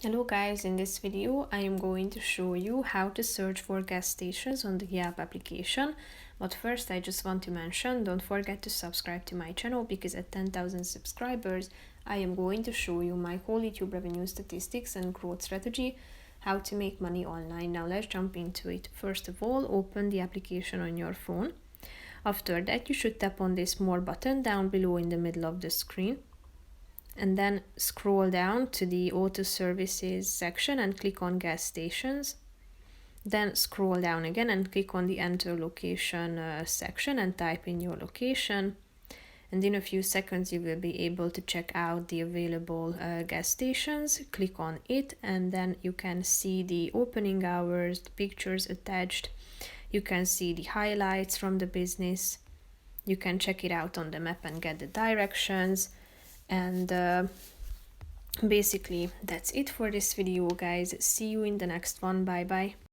Hello guys, in this video I am going to show you how to search for gas stations on the Yelp application. But first I just want to mention, don't forget to subscribe to my channel because at 10,000 subscribers I am going to show you my whole YouTube revenue statistics and growth strategy, how to make money online. Now let's jump into it. First of all, open the application on your phone. After that you should tap on this more button down below in the middle of the screen. And then scroll down to the auto services section and click on gas stations. Then scroll down again and click on the enter location section and type in your location. And in a few seconds you will be able to check out the available gas stations. Click on it and then you can see the opening hours, the pictures attached. You can see the highlights from the business. You can check it out on the map and get the directions. And basically that's it for this video, guys. See you in the next one. Bye bye.